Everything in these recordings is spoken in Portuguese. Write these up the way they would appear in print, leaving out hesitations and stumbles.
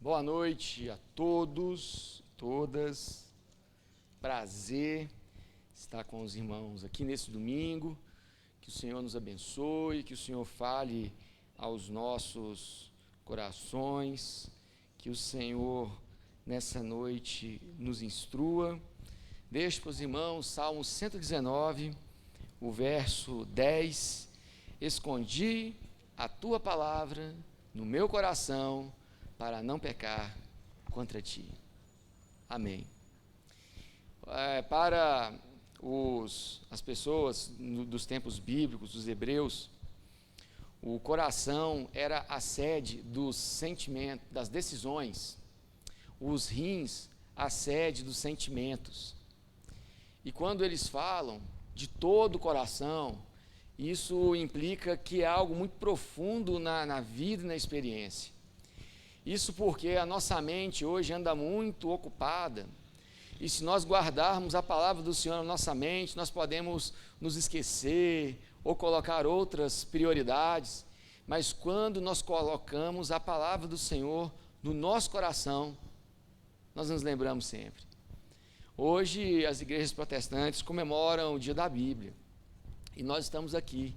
Boa noite a todos, todas. Prazer estar com os irmãos aqui nesse domingo. Que o Senhor nos abençoe, que o Senhor fale aos nossos corações, que o Senhor nessa noite nos instrua. Deixo para os irmãos Salmo 119, o verso 10. Escondi a tua palavra no meu coração para não pecar contra ti. Amém. Para as pessoas dos tempos bíblicos, dos hebreus, o coração era a sede dos sentimentos, das decisões, os rins, a sede dos sentimentos. E quando eles falam de todo o coração, isso implica que é algo muito profundo na vida e na experiência. Isso porque a nossa mente hoje anda muito ocupada, e se nós guardarmos a palavra do Senhor na nossa mente, nós podemos nos esquecer ou colocar outras prioridades, mas quando nós colocamos a palavra do Senhor no nosso coração, nós nos lembramos sempre. Hoje as igrejas protestantes comemoram o dia da Bíblia, e nós estamos aqui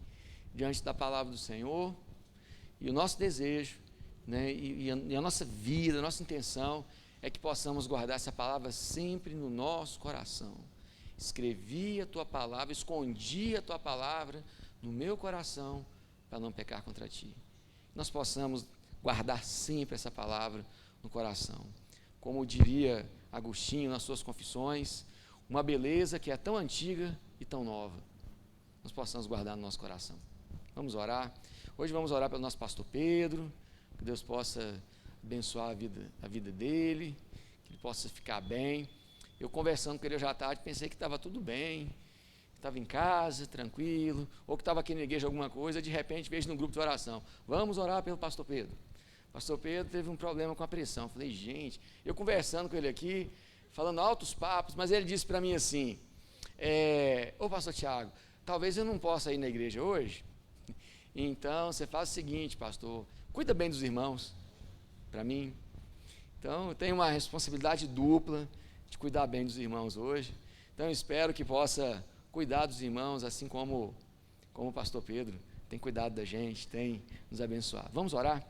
diante da palavra do Senhor, e o nosso desejo, e a nossa vida, a nossa intenção é que possamos guardar essa palavra sempre no nosso coração. Escrevi a tua palavra, escondi a tua palavra no meu coração para não pecar contra ti. Nós possamos guardar sempre essa palavra no coração. Como diria Agostinho nas suas confissões, uma beleza que é tão antiga e tão nova. Nós possamos guardar no nosso coração. Vamos orar. Hoje vamos orar pelo nosso pastor Pedro, que Deus possa abençoar a vida dele, que ele possa ficar bem. Eu conversando com ele hoje à tarde, pensei que estava tudo bem, que estava em casa, tranquilo, ou que estava aqui na igreja alguma coisa, de repente vejo no grupo de oração, vamos orar pelo pastor Pedro. Pastor Pedro teve um problema com a pressão. Falei, gente, eu conversando com ele aqui, falando altos papos, mas ele disse para mim assim, ô pastor Tiago, talvez eu não possa ir na igreja hoje, então você faz o seguinte, pastor, cuida bem dos irmãos, para mim. Então, eu tenho uma responsabilidade dupla de cuidar bem dos irmãos hoje. Então, eu espero que possa cuidar dos irmãos, assim como o pastor Pedro tem cuidado da gente, tem nos abençoado. Vamos orar?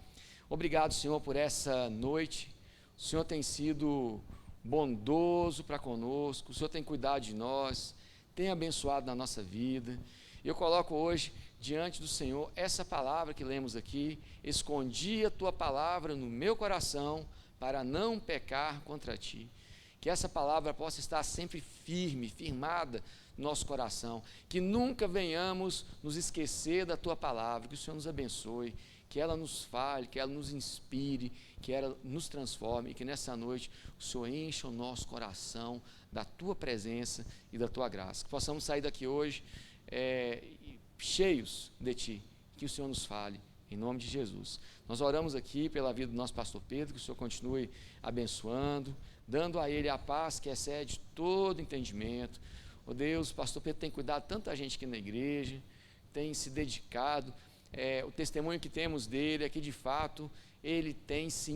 Obrigado, Senhor, por essa noite. O Senhor tem sido bondoso para conosco, o Senhor tem cuidado de nós, tem abençoado na nossa vida. Eu coloco hoje diante do Senhor essa palavra que lemos aqui, escondi a tua palavra no meu coração para não pecar contra ti. Que essa palavra possa estar sempre firme, firmada no nosso coração, que nunca venhamos nos esquecer da tua palavra, que o Senhor nos abençoe, que ela nos fale, que ela nos inspire, que ela nos transforme, e que nessa noite o Senhor encha o nosso coração da tua presença e da tua graça. Que possamos sair daqui hoje cheios de ti, que o Senhor nos fale, em nome de Jesus. Nós oramos aqui pela vida do nosso pastor Pedro, que o Senhor continue abençoando, dando a ele a paz que excede todo entendimento. Oh Deus, o pastor Pedro tem cuidado de tanta gente aqui na igreja, tem se dedicado, o testemunho que temos dele é que de fato ele tem se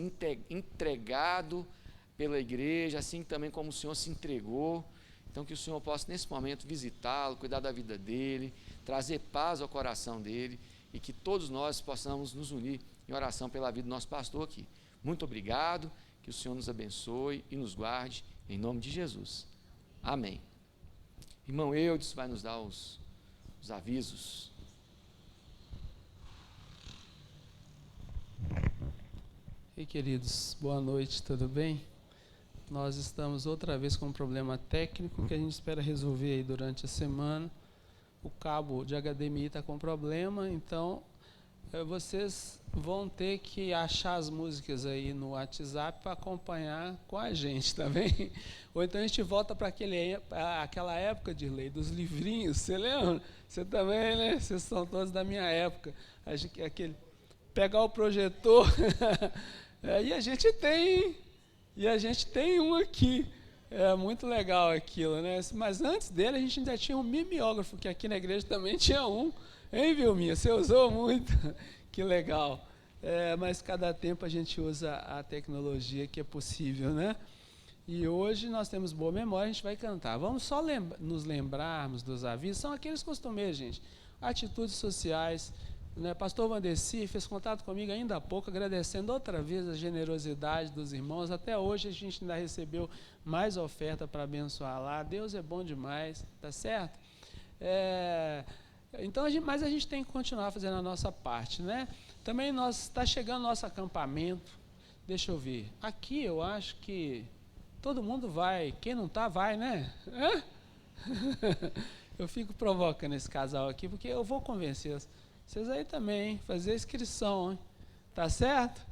entregado pela igreja, assim também como o Senhor se entregou. Então que o Senhor possa nesse momento visitá-lo, cuidar da vida dele, trazer paz ao coração dele, e que todos nós possamos nos unir em oração pela vida do nosso pastor aqui. Muito obrigado, que o Senhor nos abençoe e nos guarde, em nome de Jesus. Amém. Irmão Eudes vai nos dar os avisos. Ei, queridos, boa noite, tudo bem? Nós estamos outra vez com um problema técnico que a gente espera resolver aí durante a semana. O cabo de HDMI está com problema, então vocês vão ter que achar as músicas aí no WhatsApp para acompanhar com a gente, tá bem? Ou então a gente volta para aquela época de lei dos livrinhos, você lembra? Você também, né? Vocês são todos da minha época. Pegar o projetor, e a gente tem um aqui, é muito legal aquilo, né? Mas antes dele a gente ainda tinha um mimeógrafo, que aqui na igreja também tinha um, hein, Vilminha? Você usou muito, que legal. Mas cada tempo a gente usa a tecnologia que é possível, né? E hoje nós temos boa memória, a gente vai cantar. Vamos só nos lembrarmos dos avisos, são aqueles costumeiros, gente. Atitudes sociais, né? Pastor Vandeci fez contato comigo ainda há pouco, agradecendo outra vez a generosidade dos irmãos. Até hoje a gente ainda recebeu mais oferta para abençoar lá. Deus é bom demais, tá certo? Então, mas a gente tem que continuar fazendo a nossa parte, né? Também está chegando nosso acampamento. Deixa eu ver. Aqui eu acho que todo mundo vai. Quem não está, vai, né? Eu fico provocando esse casal aqui, porque eu vou convencer vocês aí também, hein? Fazer inscrição, hein? Tá certo?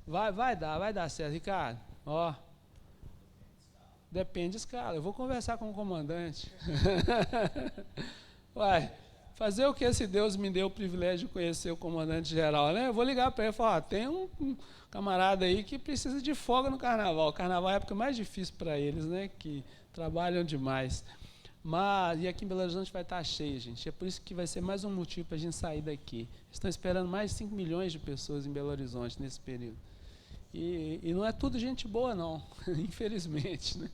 Vai dar certo, Ricardo. Ó. Depende de escala. Eu vou conversar com o comandante. Uai. Fazer o que esse Deus me deu o privilégio de conhecer o comandante geral, né? Eu vou ligar para ele e falar, tem um camarada aí que precisa de folga no carnaval. O carnaval é a época mais difícil para eles, né? Que trabalham demais. E aqui em Belo Horizonte vai estar cheio, gente. É por isso que vai ser mais um motivo para a gente sair daqui. Estão esperando mais de 5 milhões de pessoas em Belo Horizonte nesse período. E não é tudo gente boa, não, infelizmente, né?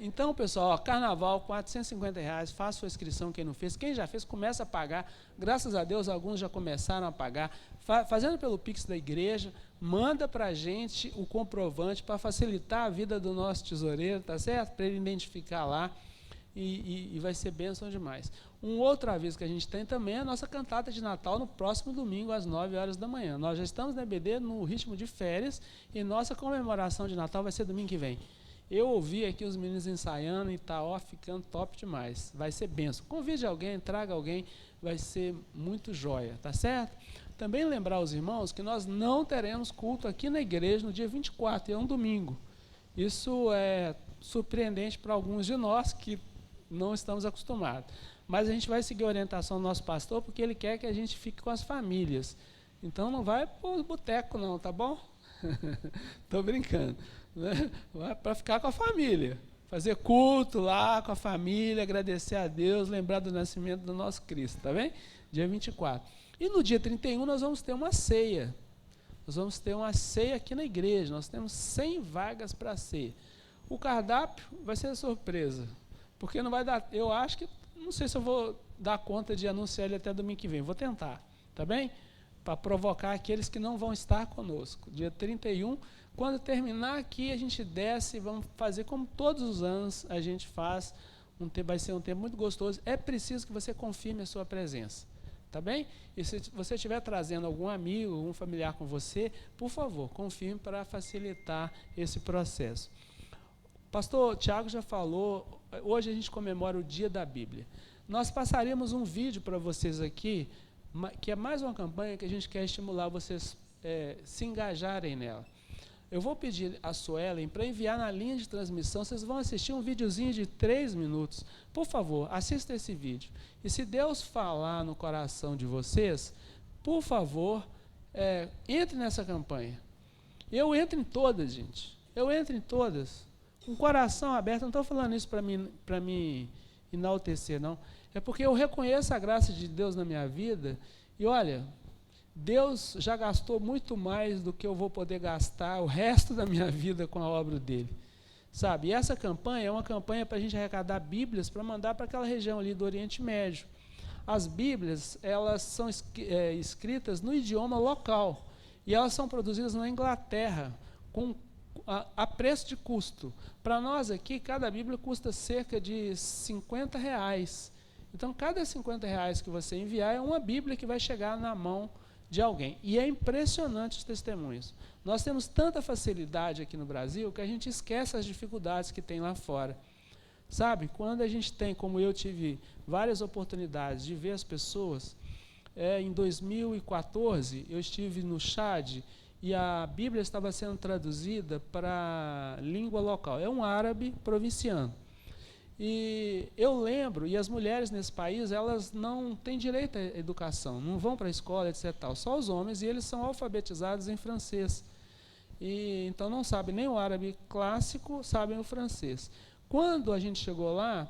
Então, pessoal, carnaval, R$450, faça sua inscrição, quem não fez. Quem já fez, começa a pagar. Graças a Deus, alguns já começaram a pagar. Fazendo pelo Pix da igreja, manda para a gente o comprovante para facilitar a vida do nosso tesoureiro, tá certo? Para ele identificar lá. E vai ser bênção demais. Um outro aviso que a gente tem também é a nossa cantata de Natal no próximo domingo, às 9 horas da manhã. Nós já estamos na EBD no ritmo de férias e nossa comemoração de Natal vai ser domingo que vem. Eu ouvi aqui os meninos ensaiando e está ficando top demais. Vai ser benção. Convide alguém, traga alguém, vai ser muito joia, tá certo? Também lembrar os irmãos que nós não teremos culto aqui na igreja no dia 24, é um domingo. Isso é surpreendente para alguns de nós que não estamos acostumados. Mas a gente vai seguir a orientação do nosso pastor, porque ele quer que a gente fique com as famílias. Então não vai para o boteco não, tá bom? Estou brincando. Né? Para ficar com a família, fazer culto lá com a família, agradecer a Deus, lembrar do nascimento do nosso Cristo, tá bem? Dia 24. E no dia 31 nós vamos ter uma ceia. Nós vamos ter uma ceia aqui na igreja, nós temos 100 vagas para a ceia. O cardápio vai ser surpresa, porque não vai dar, eu acho que, não sei se eu vou dar conta de anunciar ele até domingo que vem, vou tentar, tá bem? Para provocar aqueles que não vão estar conosco. Dia 31, quando terminar aqui, a gente desce e vamos fazer como todos os anos a gente faz. Vai ser um tempo muito gostoso. É preciso que você confirme a sua presença. Tá bem? E se você estiver trazendo algum amigo, algum familiar com você, por favor, confirme para facilitar esse processo. O pastor Tiago já falou, hoje a gente comemora o Dia da Bíblia. Nós passaremos um vídeo para vocês aqui, que é mais uma campanha que a gente quer estimular vocês se engajarem nela. Eu vou pedir a Suelen para enviar na linha de transmissão, vocês vão assistir um videozinho de 3 minutos. Por favor, assista esse vídeo. E se Deus falar no coração de vocês, por favor, entre nessa campanha. Eu entro em todas, gente. Eu entro em todas. Com o coração aberto, não estou falando isso para me enaltecer, não. É porque eu reconheço a graça de Deus na minha vida e, olha, Deus já gastou muito mais do que eu vou poder gastar o resto da minha vida com a obra dele. Sabe? E essa campanha é uma campanha para a gente arrecadar Bíblias para mandar para aquela região ali do Oriente Médio. As Bíblias, elas são escritas no idioma local e elas são produzidas na Inglaterra a preço de custo. Para nós aqui, cada Bíblia custa cerca de R$50. Então, cada R$50 que você enviar é uma Bíblia que vai chegar na mão de alguém. E é impressionante os testemunhos. Nós temos tanta facilidade aqui no Brasil que a gente esquece as dificuldades que tem lá fora. Sabe, quando a gente tem, como eu tive várias oportunidades de ver as pessoas, em 2014 eu estive no Chad e a Bíblia estava sendo traduzida para língua local. É um árabe provinciano. E eu lembro, e as mulheres nesse país, elas não têm direito à educação, não vão para a escola, etc. Só os homens, e eles são alfabetizados em francês. E, então não sabem nem o árabe clássico, sabem o francês. Quando a gente chegou lá,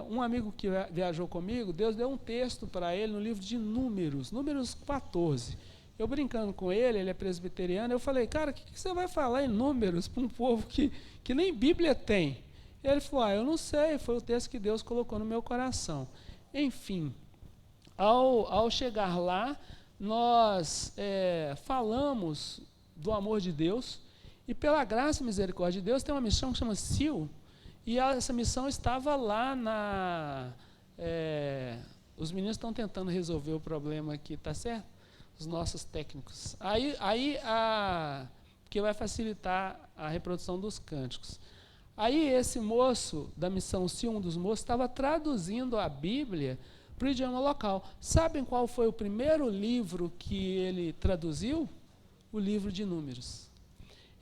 um amigo que viajou comigo, Deus deu um texto para ele no livro de Números 14. Eu brincando com ele é presbiteriano, eu falei, cara, o que você vai falar em números para um povo que nem Bíblia tem? Ele falou, eu não sei, foi o texto que Deus colocou no meu coração. Enfim, ao chegar lá, nós falamos do amor de Deus, e pela graça e misericórdia de Deus, tem uma missão que chama SEAL, e essa missão estava lá os meninos estão tentando resolver o problema aqui, tá certo? Os nossos técnicos. Que vai facilitar a reprodução dos cânticos. Aí esse moço da missão SEAL, um dos moços, estava traduzindo a Bíblia para o idioma local. Sabem qual foi o primeiro livro que ele traduziu? O livro de Números.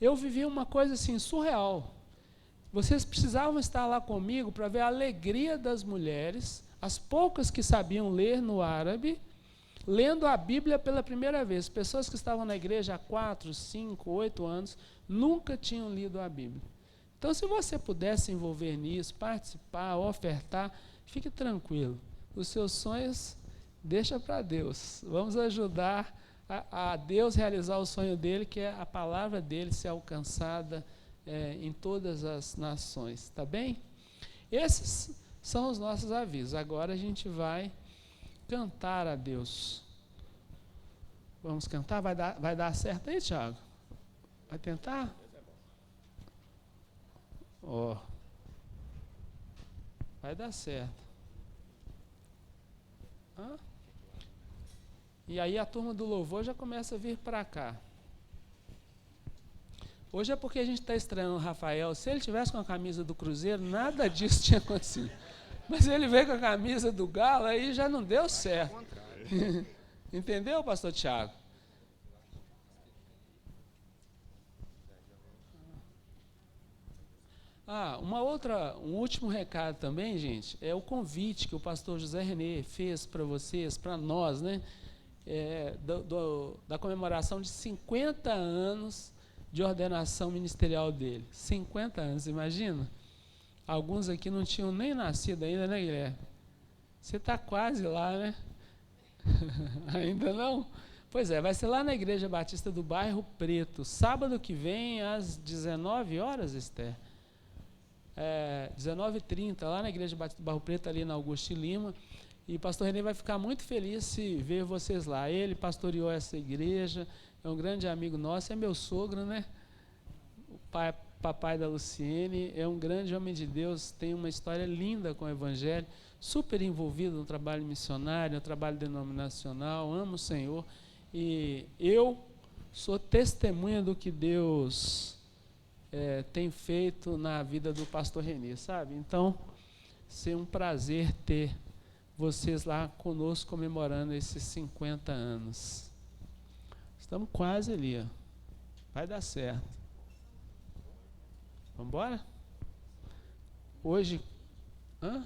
Eu vivi uma coisa assim surreal. Vocês precisavam estar lá comigo para ver a alegria das mulheres, as poucas que sabiam ler no árabe, lendo a Bíblia pela primeira vez. Pessoas que estavam na igreja há 4, 5, 8 anos, nunca tinham lido a Bíblia. Então, se você puder se envolver nisso, participar, ofertar, fique tranquilo. Os seus sonhos, deixa para Deus. Vamos ajudar a Deus realizar o sonho dele, que é a palavra dele ser alcançada em todas as nações. Tá bem? Esses são os nossos avisos. Agora a gente vai cantar a Deus. Vamos cantar? Vai dar certo aí, Thiago? Vai tentar? Vai dar certo. E aí a turma do louvor já começa a vir para cá. Hoje é porque a gente está estranhando o Rafael. Se ele tivesse com a camisa do Cruzeiro, nada disso tinha acontecido. Mas ele veio com a camisa do Galo, aí já não deu certo. Entendeu, pastor Tiago? Um último recado também, gente, é o convite que o pastor José Renê fez para vocês, para nós, né? Da comemoração de 50 anos de ordenação ministerial dele. 50 anos, imagina? Alguns aqui não tinham nem nascido ainda, né, Guilherme? Você está quase lá, né? Ainda não? Pois é, vai ser lá na Igreja Batista do Bairro Preto, sábado que vem, às 19 horas, Esther. 19h30, lá na Igreja Batista do Bairro Preto, ali na Augusto Lima. E o pastor Renê vai ficar muito feliz se ver vocês lá. Ele pastoreou essa igreja, é um grande amigo nosso, é meu sogro, né? O papai da Luciene, é um grande homem de Deus, tem uma história linda com o Evangelho, super envolvido no trabalho missionário, no trabalho denominacional, ama o Senhor. E eu sou testemunha do que Deus tem feito na vida do pastor Renê, sabe? Então, ser um prazer ter vocês lá conosco comemorando esses 50 anos. Estamos quase ali, ó. Vai dar certo. Vamos embora? Hoje... Não.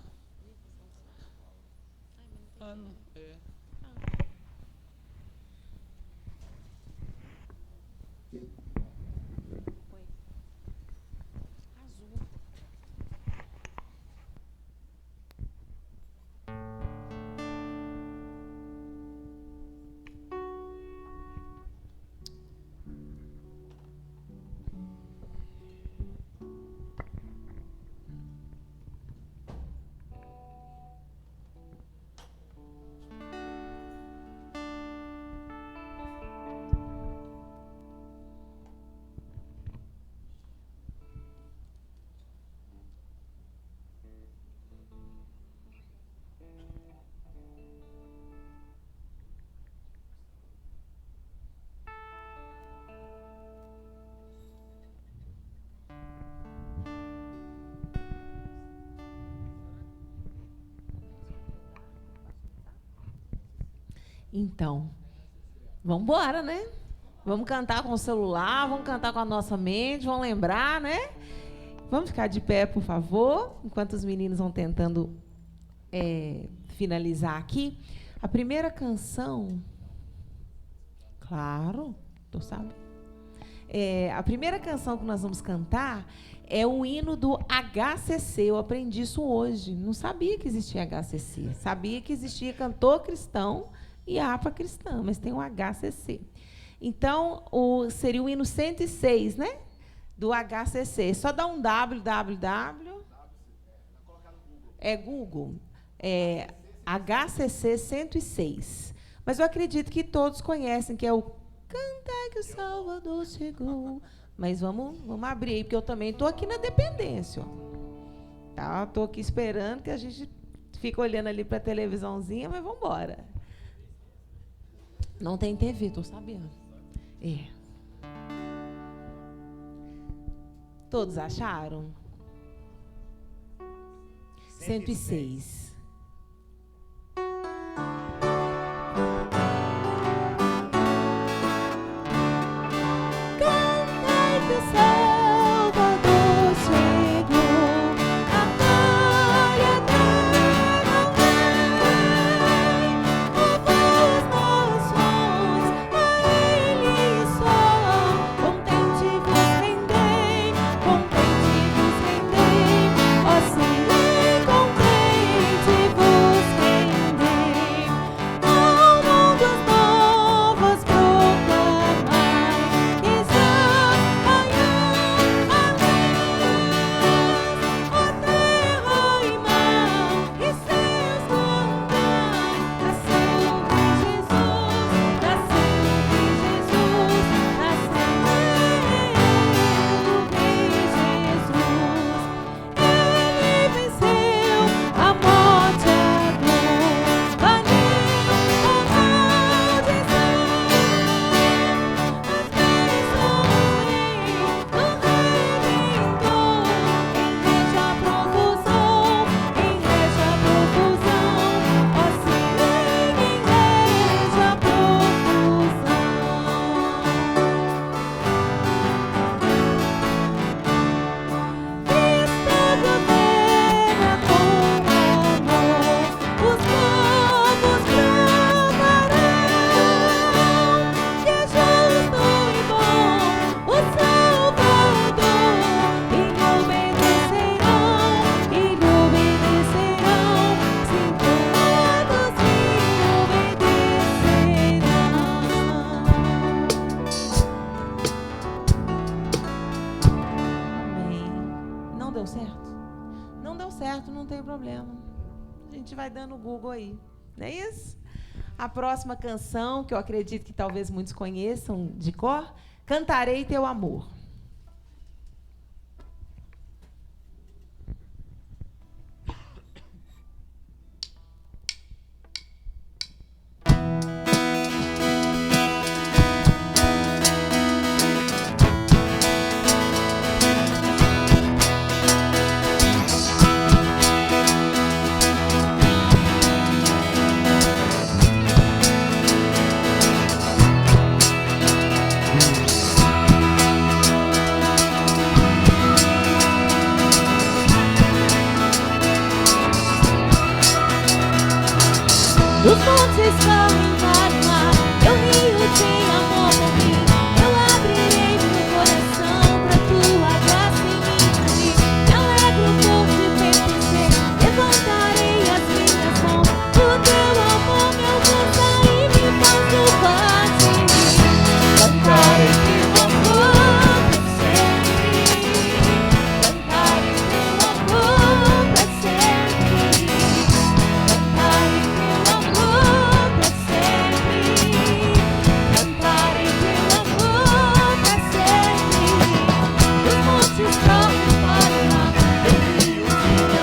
Então, vamos embora, né? Vamos cantar com o celular, vamos cantar com a nossa mente, vamos lembrar, né? Vamos ficar de pé, por favor, enquanto os meninos vão tentando finalizar aqui. A primeira canção... Claro, tu sabe. A primeira canção que nós vamos cantar é um hino do HCC. Eu aprendi isso hoje. Não sabia que existia HCC. Sabia que existia cantor cristão e harpa cristã, mas tem um HCC. Então, seria o hino 106, né? Do HCC. Só dá um www. É Google. HCC 106. Mas eu acredito que todos conhecem, que é o Cantai que o Salvador chegou. Mas vamos abrir aí, porque eu também estou aqui na dependência. Tá? Estou aqui esperando, que a gente fica olhando ali para a televisãozinha, mas vamos embora. Não tem TV, estou sabendo. Todos acharam? 106. No Google aí, não é isso? A próxima canção, que eu acredito que talvez muitos conheçam de cor, Cantarei Teu Amor. Os montes correm para o mar, eu rio de amor por mim. Eu abrirei meu coração pra tua graça em mim fluir. Me alegro por te pertencer, levantarei as minhas mãos. O teu amor me alcança e me faz louvar de mim. Cantarei teu amor pra sempre, cantarei teu amor pra sempre, cantarei teu amor pra sempre, cantarei teu amor pra sempre. Os montes correm para o mar, eu rio de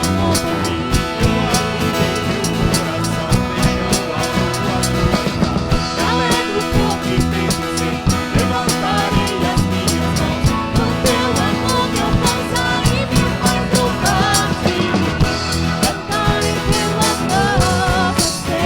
amor por mim. Eu abrirei meu coração, deixando a tua vontade. Me alegro por te pertencer, levantarei as minhas mãos. O teu amor me alcança e me faz louvar de mim. Cantarei teu amor pra sempre, cantarei teu amor pra sempre.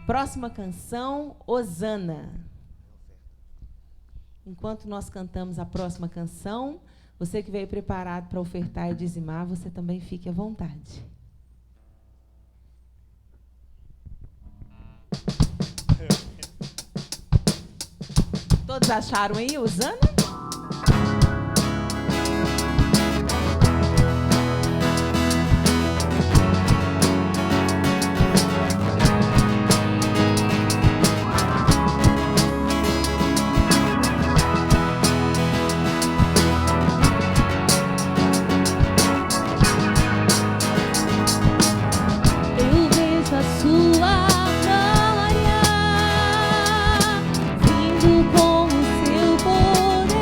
Próxima canção, Hosana. Enquanto nós cantamos a próxima canção, você que veio preparado para ofertar e dizimar, você também fique à vontade. Todos acharam aí, Hosana? Eu vejo a sua glória vindo com o seu poder.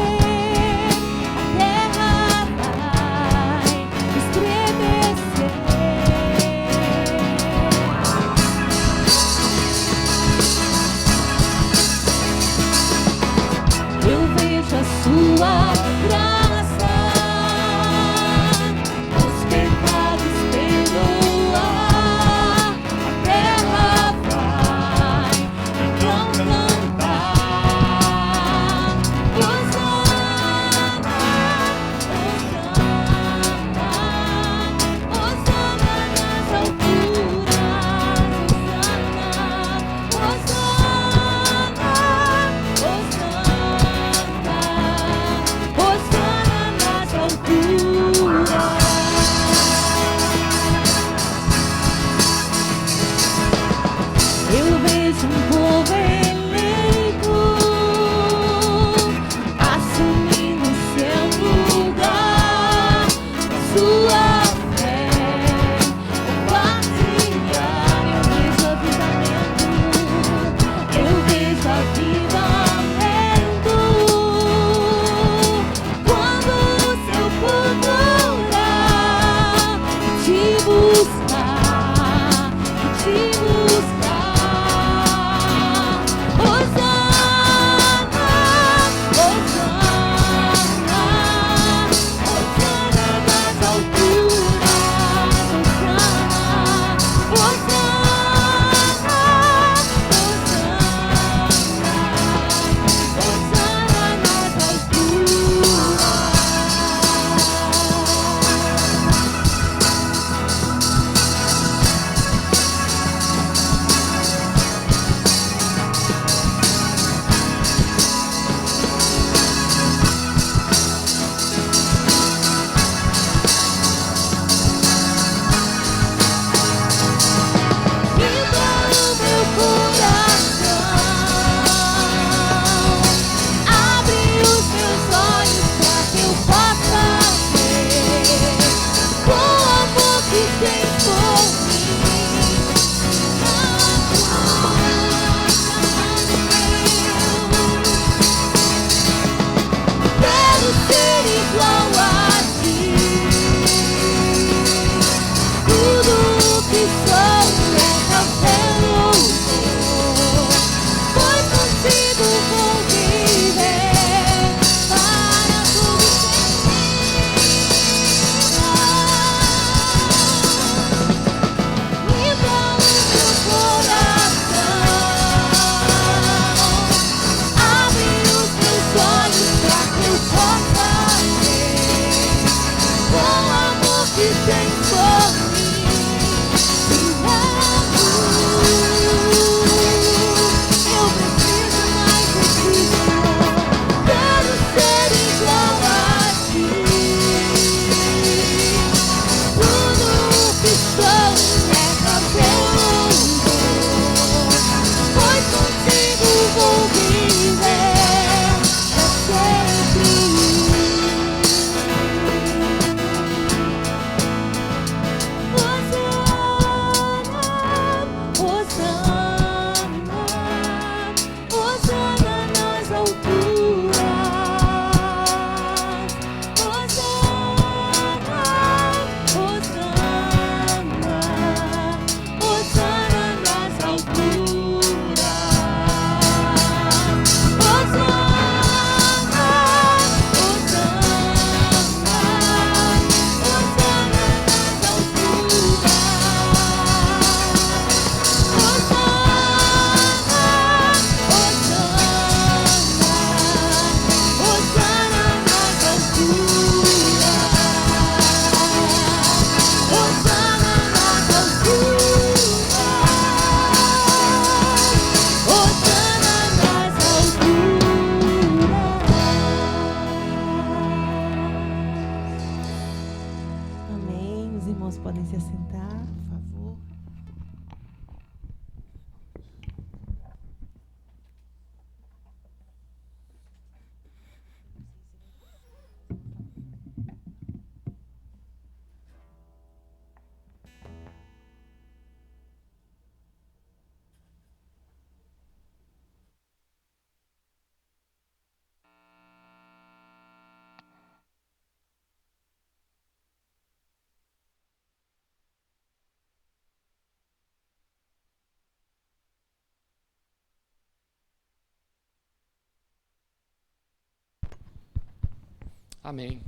Amém.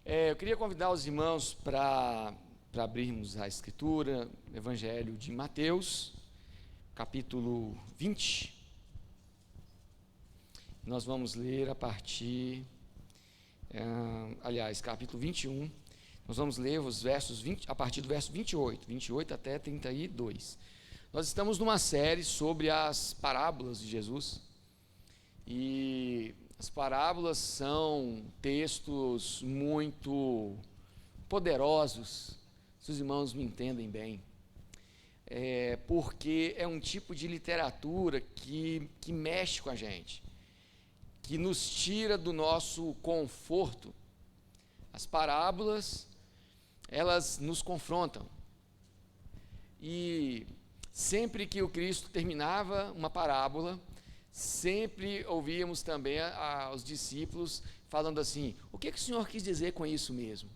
Eu queria convidar os irmãos para abrirmos a Escritura, Evangelho de Mateus, capítulo 20. Nós vamos ler a partir, capítulo 21. Nós vamos ler os versos 20, a partir do verso 28 até 32. Nós estamos numa série sobre as parábolas de Jesus. E as parábolas são textos muito poderosos, se os irmãos me entendem bem. Porque é um tipo de literatura que mexe com a gente, que nos tira do nosso conforto. As parábolas, elas nos confrontam. E sempre que o Cristo terminava uma parábola, sempre ouvíamos também aos discípulos falando assim: o que o Senhor quis dizer com isso mesmo?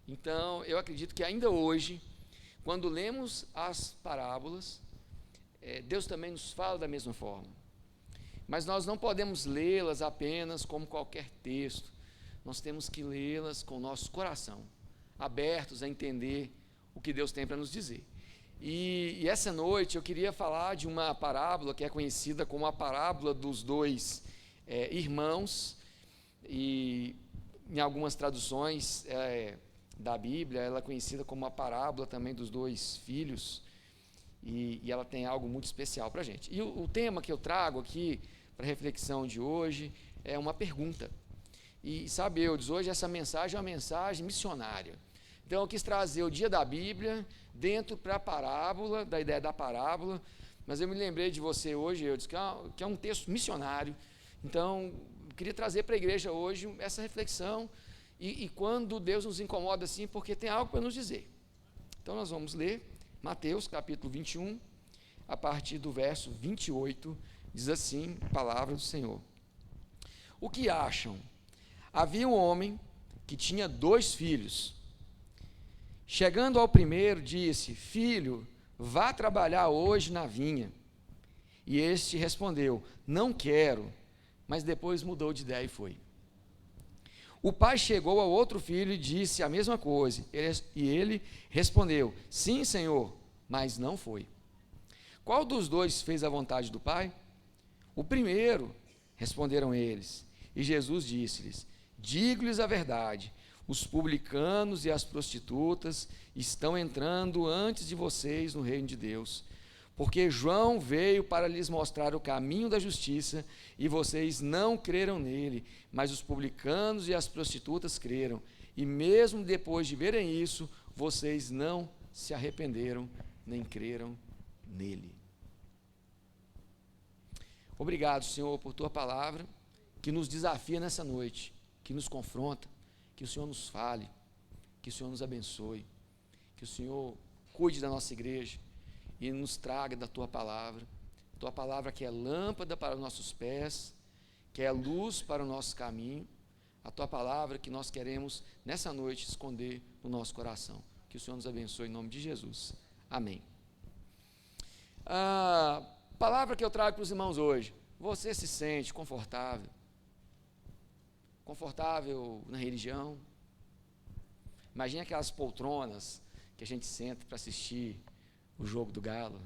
Então, eu acredito que ainda hoje, quando lemos as parábolas, Deus também nos fala da mesma forma. Mas nós não podemos lê-las apenas como qualquer texto. Nós temos que lê-las com o nosso coração, abertos a entender o que Deus tem para nos dizer. E essa noite eu queria falar de uma parábola que é conhecida como a parábola dos dois irmãos, e em algumas traduções da Bíblia ela é conhecida como a parábola também dos dois filhos, e ela tem algo muito especial para a gente. E o tema que eu trago aqui para a reflexão de hoje é uma pergunta. E sabe, Eudes, hoje essa mensagem é uma mensagem missionária. Então eu quis trazer o dia da Bíblia dentro para a parábola, da ideia da parábola, mas eu me lembrei de você hoje, Eudes, que é um texto missionário. Então eu queria trazer para a igreja hoje essa reflexão, e quando Deus nos incomoda assim, porque tem algo para nos dizer. Então nós vamos ler Mateus capítulo 21, a partir do verso 28, diz assim a palavra do Senhor. O que acham? Havia um homem que tinha 2 filhos. Chegando ao primeiro, disse: filho, vá trabalhar hoje na vinha. E este respondeu: não quero. Mas depois mudou de ideia e foi. O pai chegou ao outro filho e disse a mesma coisa. E ele respondeu: sim, senhor, mas não foi. Qual dos 2 fez a vontade do pai? O primeiro, responderam eles. E Jesus disse-lhes: digo-lhes a verdade, os publicanos e as prostitutas estão entrando antes de vocês no reino de Deus, porque João veio para lhes mostrar o caminho da justiça, e vocês não creram nele, mas os publicanos e as prostitutas creram, e mesmo depois de verem isso, vocês não se arrependeram, nem creram nele. Obrigado, Senhor, por tua palavra, que nos desafia nessa noite, que nos confronta, que o Senhor nos fale, que o Senhor nos abençoe, que o Senhor cuide da nossa igreja e nos traga da tua palavra que é lâmpada para os nossos pés, que é luz para o nosso caminho, a tua palavra que nós queremos nessa noite esconder no nosso coração. Que o Senhor nos abençoe em nome de Jesus. Amém. A palavra que eu trago para os irmãos hoje: você se sente confortável na religião? Imagina aquelas poltronas que a gente senta para assistir o jogo do Galo.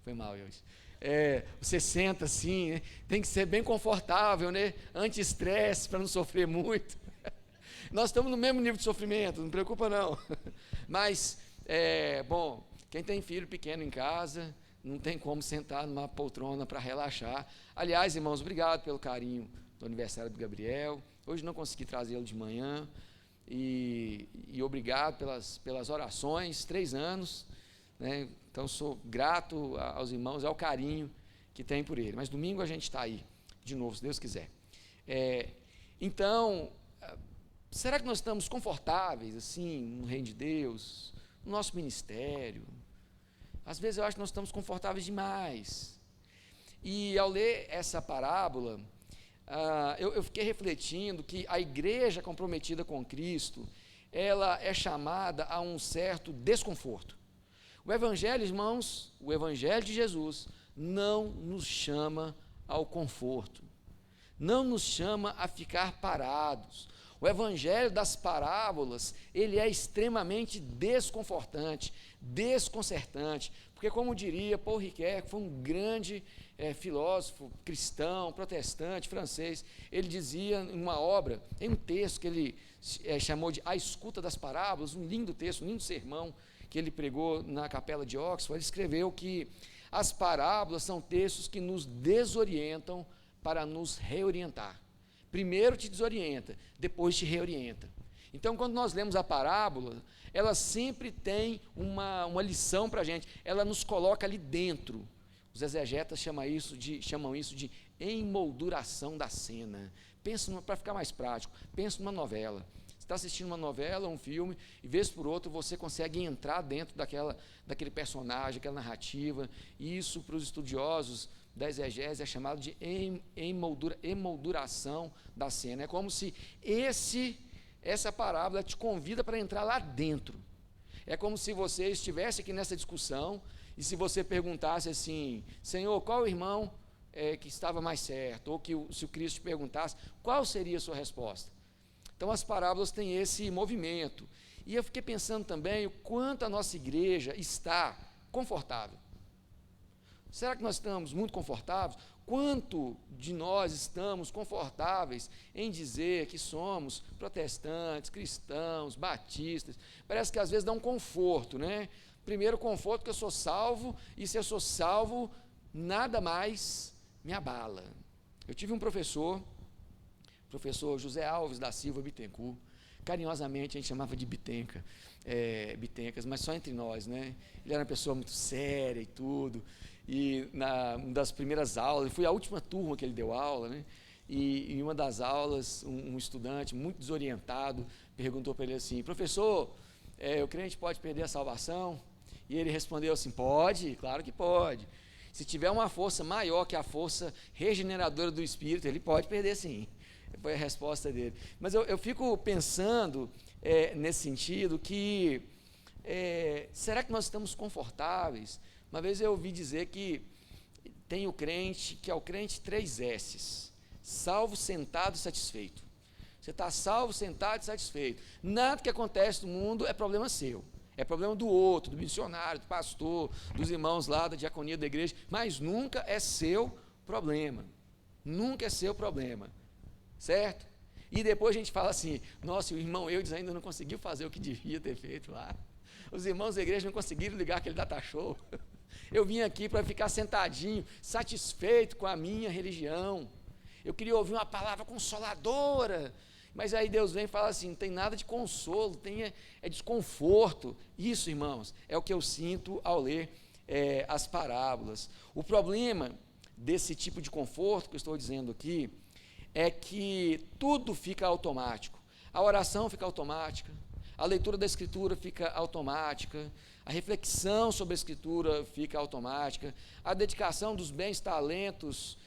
Foi mal, hoje. Você senta assim, né? Tem que ser bem confortável, né? Anti-estresse, para não sofrer muito. Nós estamos no mesmo nível de sofrimento, não preocupa não. Mas, bom, quem tem filho pequeno em casa, não tem como sentar numa poltrona para relaxar. Aliás, irmãos, obrigado pelo carinho do aniversário do Gabriel. Hoje não consegui trazê-lo de manhã. E obrigado pelas orações, 3 anos, né? Então sou grato aos irmãos, ao carinho que tem por ele. Mas domingo a gente está aí, de novo, se Deus quiser. Então, será que nós estamos confortáveis, assim, no reino de Deus, no nosso ministério? Às vezes eu acho que nós estamos confortáveis demais. E ao ler essa parábola, eu fiquei refletindo que a igreja comprometida com Cristo, ela é chamada a um certo desconforto. O Evangelho, irmãos, o Evangelho de Jesus não nos chama ao conforto, não nos chama a ficar parados. O evangelho das parábolas, ele é extremamente desconfortante, desconcertante, porque, como diria Paul Ricoeur, que foi um grande filósofo cristão, protestante, francês, ele dizia em uma obra, em um texto que ele chamou de A Escuta das Parábolas, um lindo texto, um lindo sermão que ele pregou na capela de Oxford, ele escreveu que as parábolas são textos que nos desorientam para nos reorientar. Primeiro te desorienta, depois te reorienta. Então, quando nós lemos a parábola, ela sempre tem uma lição para a gente, ela nos coloca ali dentro. Os exegetas chamam isso de emolduração da cena. Pensa, para ficar mais prático, pensa numa novela. Você está assistindo uma novela, um filme, e vez por outra você consegue entrar dentro daquele personagem, aquela narrativa. E isso, para os estudiosos da exegese, é chamado de emolduração da cena. É como se essa parábola te convida para entrar lá dentro. É como se você estivesse aqui nessa discussão, e se você perguntasse assim, Senhor, qual irmão que estava mais certo? Ou que se o Cristo te perguntasse, qual seria a sua resposta? Então, as parábolas têm esse movimento. E eu fiquei pensando também o quanto a nossa igreja está confortável. Será que nós estamos muito confortáveis? Quanto de nós estamos confortáveis em dizer que somos protestantes, cristãos, batistas? Parece que às vezes dá um conforto, né? Primeiro conforto que eu sou salvo, e se eu sou salvo, nada mais me abala. Eu tive um professor José Alves da Silva Bittencourt, carinhosamente a gente chamava de Bitenca, Bitencas, mas só entre nós, né? Ele era uma pessoa muito séria e tudo, e uma das primeiras aulas, foi a última turma que ele deu aula, né? E em uma das aulas, um estudante muito desorientado perguntou para ele assim, professor, o crente pode perder a salvação? E ele respondeu assim, pode, claro que pode. Se tiver uma força maior que a força regeneradora do Espírito, ele pode perder sim. Foi a resposta dele. Mas eu fico pensando nesse sentido que, será que nós estamos confortáveis? Uma vez eu ouvi dizer que tem o crente, que é o crente 3 S's, salvo, sentado e satisfeito. Você está salvo, sentado e satisfeito. Nada que acontece no mundo é problema seu. É problema do outro, do missionário, do pastor, dos irmãos lá da diaconia da igreja, mas nunca é seu problema. Nunca é seu problema. Certo? E depois a gente fala assim, nossa, o irmão Eudes ainda não conseguiu fazer o que devia ter feito lá. Os irmãos da igreja não conseguiram ligar aquele data show. Eu vim aqui para ficar sentadinho, satisfeito com a minha religião. Eu queria ouvir uma palavra consoladora. Mas aí Deus vem e fala assim, não tem nada de consolo, tem desconforto. Isso, irmãos, é o que eu sinto ao ler as parábolas. O problema desse tipo de conforto que eu estou dizendo aqui, é que tudo fica automático. A oração fica automática, a leitura da Escritura fica automática, a reflexão sobre a Escritura fica automática, a dedicação dos bens talentos,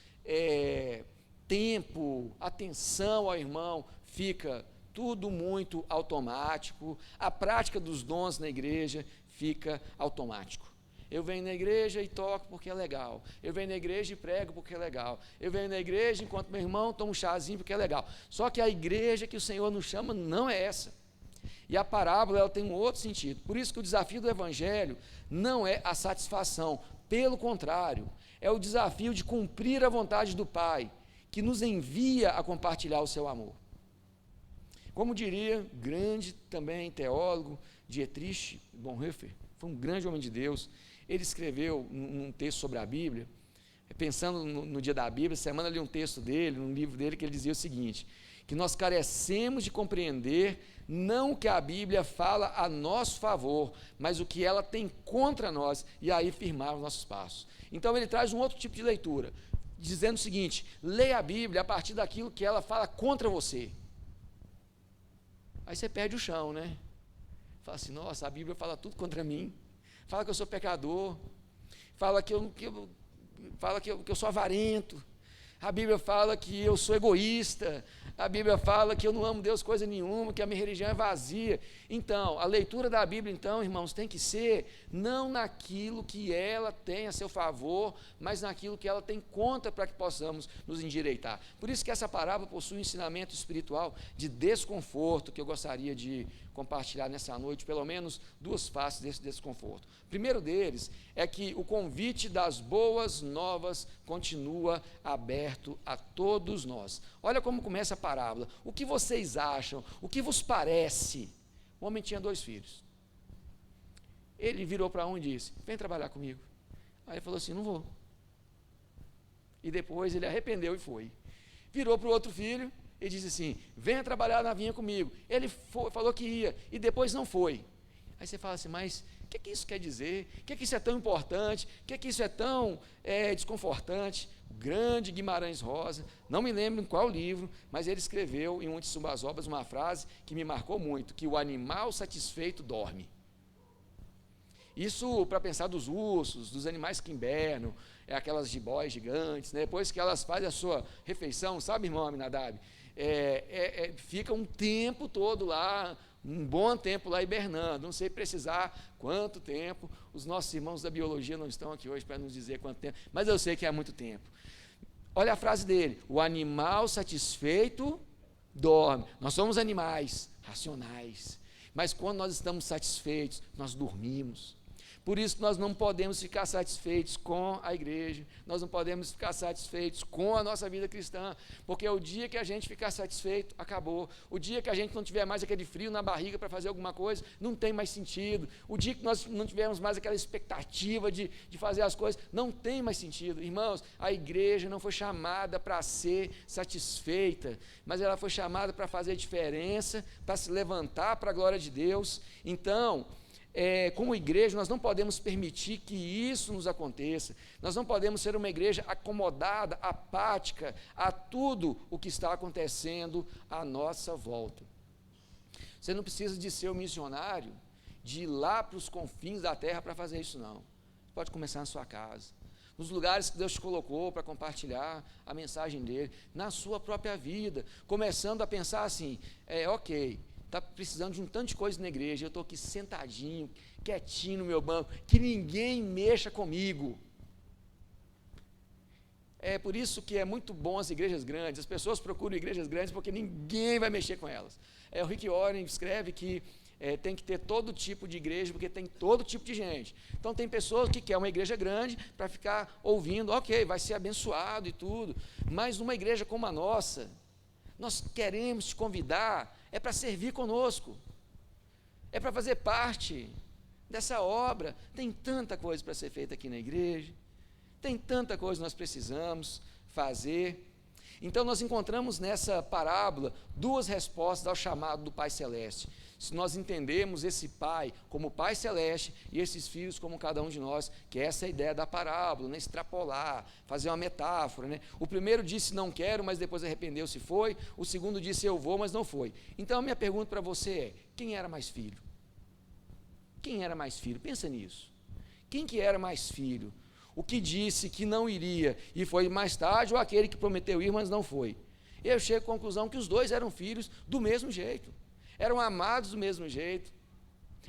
tempo, atenção ao irmão, fica tudo muito automático, a prática dos dons na igreja fica automático. Eu venho na igreja e toco porque é legal. Eu venho na igreja e prego porque é legal. Eu venho na igreja enquanto meu irmão toma um chazinho porque é legal. Só que a igreja que o Senhor nos chama não é essa. E a parábola ela tem um outro sentido. Por isso que o desafio do evangelho não é a satisfação. Pelo contrário, é o desafio de cumprir a vontade do Pai, que nos envia a compartilhar o seu amor. Como diria, grande também teólogo, Dietrich Bonhoeffer, foi um grande homem de Deus. Ele escreveu um texto sobre a Bíblia, pensando no dia da Bíblia, semana ali um texto dele, num livro dele, que ele dizia o seguinte, que nós carecemos de compreender não o que a Bíblia fala a nosso favor, mas o que ela tem contra nós, e aí firmar os nossos passos. Então ele traz um outro tipo de leitura, dizendo o seguinte, leia a Bíblia a partir daquilo que ela fala contra você. Aí você perde o chão, né? Fala assim, nossa, a Bíblia fala tudo contra mim, fala que eu sou pecador, fala que eu sou avarento, a Bíblia fala que eu sou egoísta, a Bíblia fala que eu não amo Deus coisa nenhuma, que a minha religião é vazia. Então, a leitura da Bíblia, então, irmãos, tem que ser não naquilo que ela tem a seu favor, mas naquilo que ela tem contra para que possamos nos endireitar. Por isso que essa parábola possui um ensinamento espiritual de desconforto, que eu gostaria de compartilhar nessa noite, pelo menos duas faces desse desconforto. O primeiro deles é que o convite das boas novas continua aberto a todos nós. Olha como começa a parábola. O que vocês acham? O que vos parece? O homem tinha 2 filhos. Ele virou para um e disse: vem trabalhar comigo. Aí ele falou assim: não vou. E depois ele arrependeu e foi. Virou para o outro filho e disse assim: venha trabalhar na vinha comigo. Ele falou que ia e depois não foi. Aí você fala assim: mas o que isso quer dizer? O que isso é tão importante? O que isso é tão desconfortante? O grande Guimarães Rosa, não me lembro em qual livro, mas ele escreveu em uma de suas obras uma frase que me marcou muito, que o animal satisfeito dorme. Isso para pensar dos ursos, dos animais que hibernam, aquelas jibóis gigantes, né? Depois que elas fazem a sua refeição, sabe, irmão Aminadab? Fica um tempo todo lá, um bom tempo lá hibernando, não sei precisar quanto tempo, os nossos irmãos da biologia não estão aqui hoje para nos dizer quanto tempo, mas eu sei que é muito tempo. Olha a frase dele: o animal satisfeito dorme. Nós somos animais racionais, mas quando nós estamos satisfeitos, nós dormimos. Por isso nós não podemos ficar satisfeitos com a igreja, nós não podemos ficar satisfeitos com a nossa vida cristã, porque o dia que a gente ficar satisfeito, acabou. O dia que a gente não tiver mais aquele frio na barriga para fazer alguma coisa, não tem mais sentido. O dia que nós não tivermos mais aquela expectativa de fazer as coisas, não tem mais sentido. Irmãos, a igreja não foi chamada para ser satisfeita, mas ela foi chamada para fazer diferença, para se levantar para a glória de Deus. Então, como igreja, nós não podemos permitir que isso nos aconteça. Nós não podemos ser uma igreja acomodada, apática a tudo o que está acontecendo à nossa volta. Você não precisa de ser um missionário, de ir lá para os confins da terra para fazer isso, não. Pode começar na sua casa, nos lugares que Deus te colocou para compartilhar a mensagem dele, na sua própria vida, começando a pensar assim: ok, está precisando de um tanto de coisa na igreja, eu estou aqui sentadinho, quietinho no meu banco, que ninguém mexa comigo. É por isso que é muito bom as igrejas grandes. As pessoas procuram igrejas grandes porque ninguém vai mexer com elas. O Rick Warren escreve que tem que ter todo tipo de igreja, porque tem todo tipo de gente. Então tem pessoas que querem uma igreja grande para ficar ouvindo, ok, vai ser abençoado e tudo, mas numa igreja como a nossa, nós queremos te convidar, é para servir conosco, é para fazer parte dessa obra. Tem tanta coisa para ser feita aqui na igreja, tem tanta coisa que nós precisamos fazer. Então nós encontramos nessa parábola 2 respostas ao chamado do Pai Celeste. Se nós entendemos esse Pai como Pai Celeste e esses filhos como cada um de nós, que essa é a ideia da parábola, né? Extrapolar, fazer uma metáfora, né? O primeiro disse não quero, mas depois arrependeu-se e foi. O segundo disse eu vou, mas não foi. Então a minha pergunta para você é: quem era mais filho? Quem era mais filho? Pensa nisso. Quem que era mais filho? O que disse que não iria e foi mais tarde, ou aquele que prometeu ir, mas não foi? Eu chego à conclusão que os 2 eram filhos do mesmo jeito, eram amados do mesmo jeito,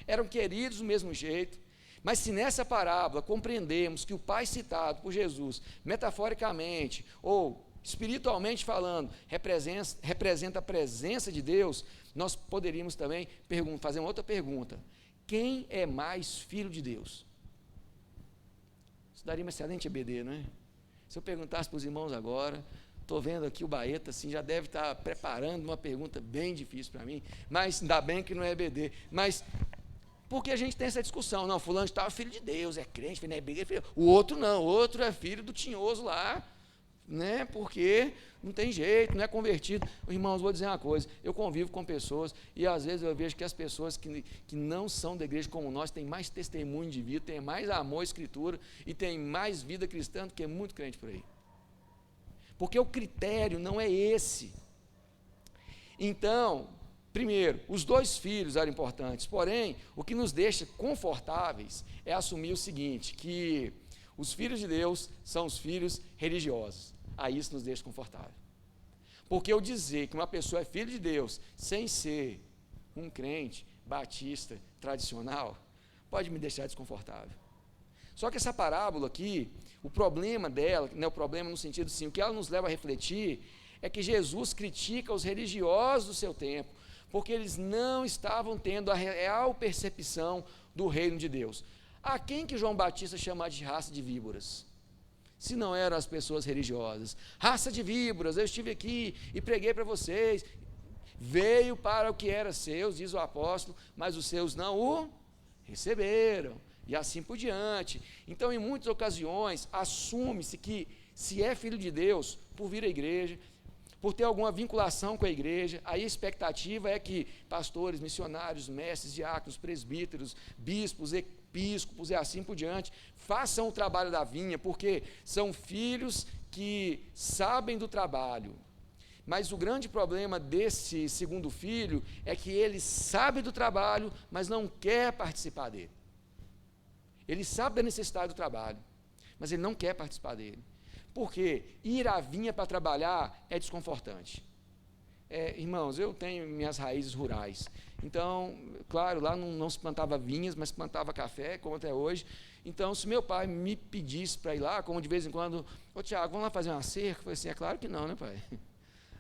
eram queridos do mesmo jeito. Mas se nessa parábola compreendemos que o Pai citado por Jesus, metaforicamente ou espiritualmente falando, representa a presença de Deus, nós poderíamos também fazer uma outra pergunta: quem é mais filho de Deus? Daria uma excelente EBD, não é? Se eu perguntasse para os irmãos agora, estou vendo aqui o Baeta, assim, já deve estar preparando uma pergunta bem difícil para mim, mas ainda bem que não é EBD. Mas, porque a gente tem essa discussão, não, fulano de tal é filho de Deus, é crente, filho, não é EBD, filho. O outro não, o outro é filho do tinhoso lá, né? Porque não tem jeito, não é convertido. Irmãos, vou dizer uma coisa: eu convivo com pessoas e às vezes eu vejo que as pessoas que não são da igreja como nós têm mais testemunho de vida, têm mais amor à escritura e têm mais vida cristã do que muito crente por aí, porque o critério não é esse. Então, primeiro, os 2 filhos eram importantes, porém o que nos deixa confortáveis é assumir o seguinte, que os filhos de Deus são os filhos religiosos. aí isso nos deixa confortável. Porque eu dizer que uma pessoa é filho de Deus sem ser um crente batista tradicional, pode me deixar desconfortável. Só que essa parábola aqui, o problema dela, o problema no sentido assim, o que ela nos leva a refletir, é que Jesus critica os religiosos do seu tempo, porque eles não estavam tendo a real percepção do reino de Deus. A quem que João Batista chamava de raça de víboras? Se não eram as pessoas religiosas. Raça de víboras, eu estive aqui e preguei para vocês. Veio para o que era seus, diz o apóstolo, mas os seus não o receberam. E assim por diante. Então, em muitas ocasiões, assume-se que se é filho de Deus, por vir à igreja, por ter alguma vinculação com a igreja, aí a expectativa é que pastores, missionários, mestres, diáconos, presbíteros, bispos, episcopos e assim por diante, façam o trabalho da vinha, porque são filhos que sabem do trabalho. Mas o grande problema desse segundo filho é que ele sabe do trabalho, mas não quer participar dele. Ele sabe da necessidade do trabalho, mas ele não quer participar dele. Porque ir à vinha para trabalhar é desconfortante. Irmãos, eu tenho minhas raízes rurais. Então, claro, lá não se plantava vinhas, mas se plantava café, como até hoje. Então, se meu pai me pedisse para ir lá, como de vez em quando, ô Tiago, vamos lá fazer uma cerca? Eu falei assim, é claro que não, né, pai?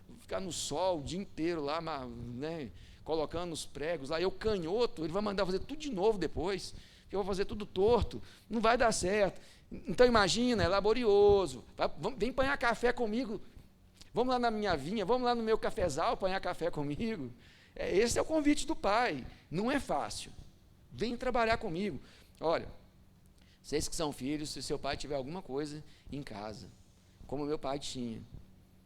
Vou ficar no sol o dia inteiro lá, né, colocando os pregos lá. Eu canhoto, ele vai mandar fazer tudo de novo depois, que eu vou fazer tudo torto, não vai dar certo. Então, imagina, é laborioso. Vem apanhar café comigo. Vamos lá na minha vinha, vamos lá no meu cafezal apanhar café comigo. Esse é o convite do pai. Não é fácil. Vem trabalhar comigo. Olha, vocês que são filhos, se seu pai tiver alguma coisa em casa, como meu pai tinha,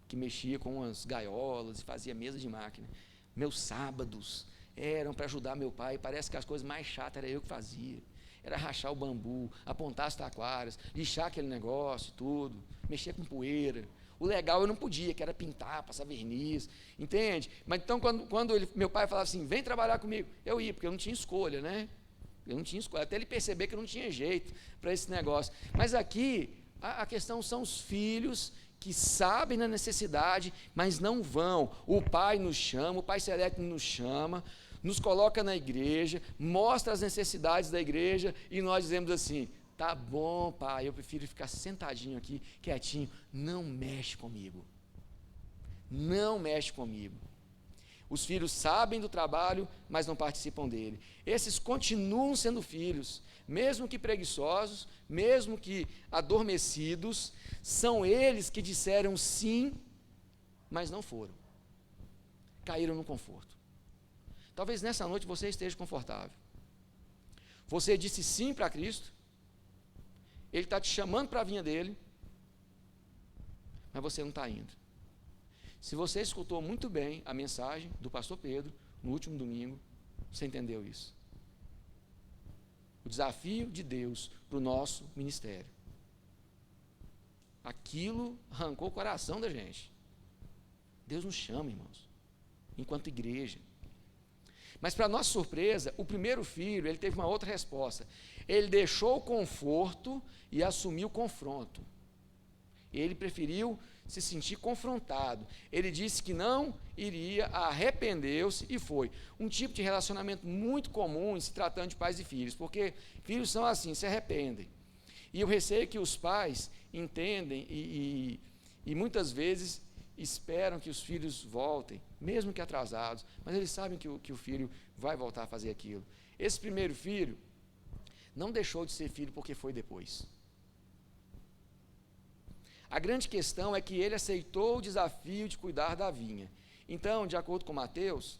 que mexia com as gaiolas e fazia mesa de máquina, meus sábados eram para ajudar meu pai. Parece que as coisas mais chatas era eu que fazia. Era rachar o bambu, apontar as taquaras, lixar aquele negócio, tudo, mexer com poeira. O legal eu não podia, que era pintar, passar verniz, entende? Mas então, quando meu pai falava assim, vem trabalhar comigo, eu ia, porque eu não tinha escolha, né? Eu não tinha escolha, até ele perceber que eu não tinha jeito para esse negócio. Mas aqui, a questão são os filhos que sabem da necessidade, mas não vão. O Pai nos chama, o Pai Celeste nos chama, nos coloca na igreja, mostra as necessidades da igreja, e nós dizemos assim, tá bom, pai, eu prefiro ficar sentadinho aqui, quietinho, não mexe comigo. Não mexe comigo. Os filhos sabem do trabalho, mas não participam dele. Esses continuam sendo filhos, mesmo que preguiçosos, mesmo que adormecidos, são eles que disseram sim, mas não foram. Caíram no conforto. Talvez nessa noite você esteja confortável. Você disse sim para Cristo, Ele está te chamando para a vinha dele, mas você não está indo. Se você escutou muito bem a mensagem do pastor Pedro, no último domingo, você entendeu isso. O desafio de Deus para o nosso ministério. Aquilo arrancou o coração da gente. Deus nos chama, irmãos, enquanto igreja. Mas, para nossa surpresa, o primeiro filho, ele teve uma outra resposta. Ele deixou o conforto e assumiu o confronto. Ele preferiu se sentir confrontado. Ele disse que não iria, arrependeu-se e foi. Um tipo de relacionamento muito comum em se tratando de pais e filhos, porque filhos são assim, se arrependem. E eu receio que os pais entendem e muitas vezes esperam que os filhos voltem, mesmo que atrasados, mas eles sabem que o filho vai voltar a fazer aquilo. Esse primeiro filho não deixou de ser filho porque foi depois. A grande questão é que ele aceitou o desafio de cuidar da vinha. Então, de acordo com Mateus,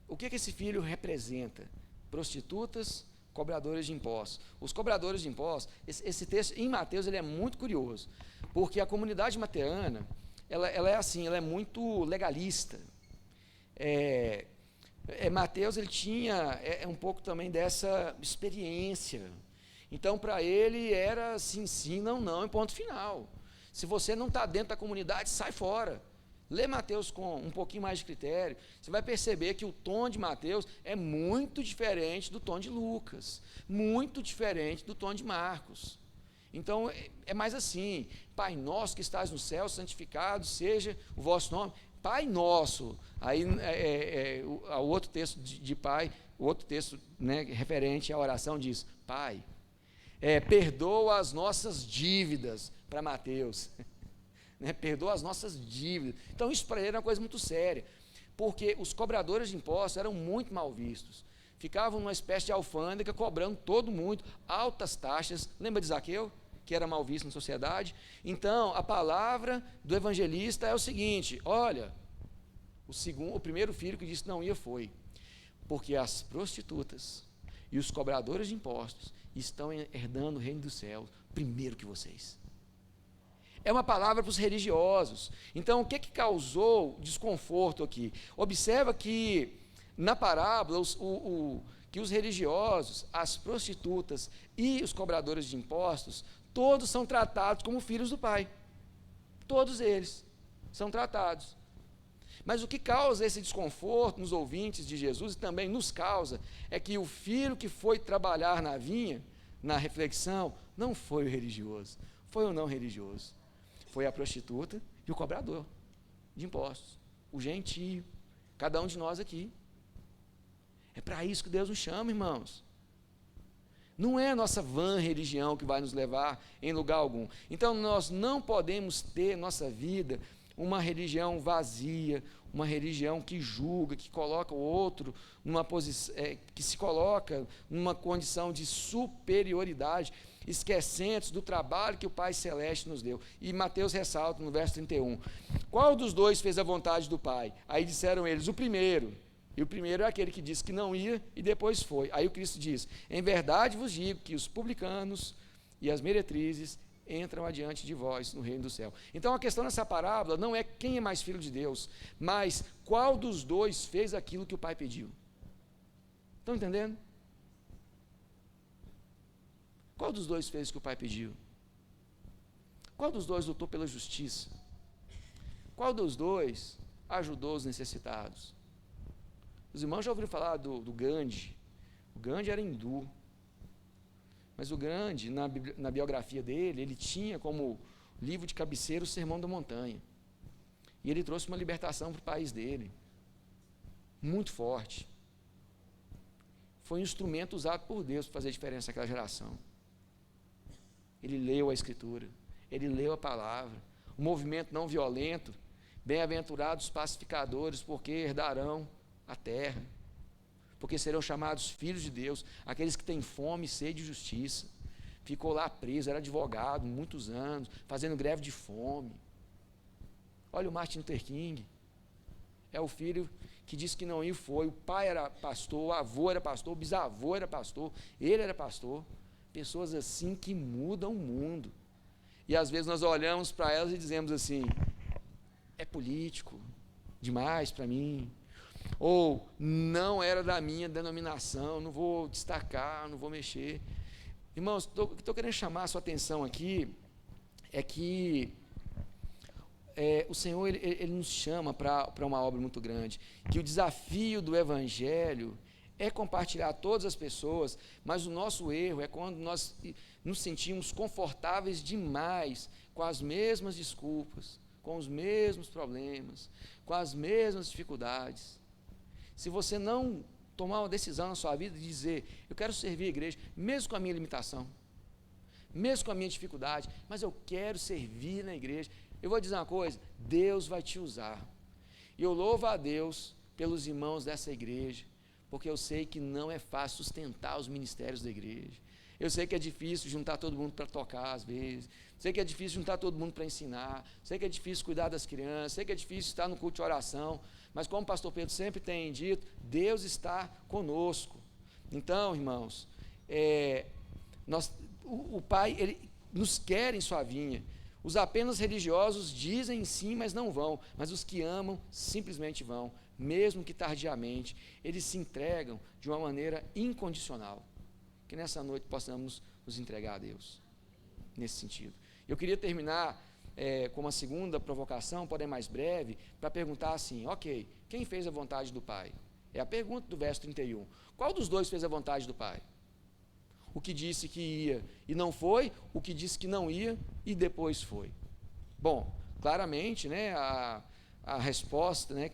o que esse filho representa? Prostitutas, cobradores de impostos. Os cobradores de impostos, esse texto em Mateus ele é muito curioso, porque a comunidade mateana, ela é assim, ela é muito legalista. Mateus ele tinha um pouco também dessa experiência. Então, para ele era sim, sim, não, não, em ponto final. Se você não está dentro da comunidade, sai fora. Lê Mateus com um pouquinho mais de critério, você vai perceber que o tom de Mateus é muito diferente do tom de Lucas, muito diferente do tom de Marcos. Então, é mais assim, Pai nosso que estás no céu, santificado seja o vosso nome. Pai nosso, aí o outro texto de Pai, o outro texto, né, referente à oração diz, Pai, perdoa as nossas dívidas, para Mateus, né, perdoa as nossas dívidas. Então isso para ele era uma coisa muito séria, porque os cobradores de impostos eram muito mal vistos, ficavam numa espécie de alfândega, cobrando todo mundo altas taxas. Lembra de Zaqueu, que era mal visto na sociedade? Então, a palavra do evangelista é o seguinte, olha, o primeiro filho que disse não ia foi, porque as prostitutas e os cobradores de impostos estão herdando o reino dos céus primeiro que vocês. É uma palavra para os religiosos. Então, o que causou desconforto aqui? Observa que, na parábola, que os religiosos, as prostitutas e os cobradores de impostos, todos são tratados como filhos do Pai. Todos eles são tratados. Mas o que causa esse desconforto nos ouvintes de Jesus, e também nos causa, é que o filho que foi trabalhar na vinha, na reflexão, não foi o religioso, foi o não religioso. Foi a prostituta e o cobrador de impostos, o gentio, cada um de nós aqui. É para isso que Deus nos chama, irmãos. Não é a nossa vã religião que vai nos levar em lugar algum. Então, nós não podemos ter nossa vida uma religião vazia, uma religião que julga, que coloca o outro numa posição, que se coloca numa condição de superioridade, esquecendo do trabalho que o Pai Celeste nos deu. E Mateus ressalta no verso 31, qual dos dois fez a vontade do Pai? Aí disseram eles, o primeiro. E o primeiro é aquele que disse que não ia e depois foi. Aí o Cristo diz, em verdade vos digo que os publicanos e as meretrizes entram adiante de vós no reino do céu. Então a questão nessa parábola não é quem é mais filho de Deus, mas qual dos dois fez aquilo que o Pai pediu. Estão entendendo? Qual dos dois fez o que o Pai pediu? Qual dos dois lutou pela justiça? Qual dos dois ajudou os necessitados? Os irmãos já ouviram falar do Gandhi. O Gandhi era hindu, mas o Gandhi, na biografia dele, ele tinha como livro de cabeceira o Sermão da Montanha, e ele trouxe uma libertação para o país dele, muito forte. Foi um instrumento usado por Deus para fazer diferença naquela geração. Ele leu a Escritura, ele leu a palavra, o movimento não violento, bem-aventurados os pacificadores, porque herdarão a terra, porque serão chamados filhos de Deus, aqueles que têm fome e sede de justiça. Ficou lá preso, era advogado muitos anos, fazendo greve de fome. Olha o Martin Luther King, é o filho que disse que não ia e foi. O pai era pastor, o avô era pastor, o bisavô era pastor, ele era pastor. Pessoas assim que mudam o mundo. E às vezes nós olhamos para elas e dizemos assim, é político demais para mim, ou não era da minha denominação, não vou destacar, não vou mexer. Irmãos, o que estou querendo chamar a sua atenção aqui é que o Senhor ele nos chama para uma obra muito grande, que o desafio do Evangelho é compartilhar a todas as pessoas, mas o nosso erro é quando nós nos sentimos confortáveis demais com as mesmas desculpas, com os mesmos problemas, com as mesmas dificuldades. Se você não tomar uma decisão na sua vida de dizer, eu quero servir a igreja, mesmo com a minha limitação, mesmo com a minha dificuldade, mas eu quero servir na igreja, eu vou dizer uma coisa, Deus vai te usar. E eu louvo a Deus pelos irmãos dessa igreja, porque eu sei que não é fácil sustentar os ministérios da igreja. Eu sei que é difícil juntar todo mundo para tocar às vezes, sei que é difícil juntar todo mundo para ensinar, sei que é difícil cuidar das crianças, sei que é difícil estar no culto de oração, mas como o pastor Pedro sempre tem dito, Deus está conosco. Então, irmãos, o Pai, Ele nos quer em sua vinha. Os apenas religiosos dizem sim, mas não vão, mas os que amam simplesmente vão, mesmo que tardiamente, eles se entregam de uma maneira incondicional. Que nessa noite possamos nos entregar a Deus, nesse sentido. Eu queria terminar com uma segunda provocação, porém mais breve, para perguntar assim, ok, quem fez a vontade do Pai? É a pergunta do verso 31. Qual dos dois fez a vontade do Pai? o que disse que ia e não foi, o que disse que não ia e depois foi. Bom, claramente, né, a resposta, né,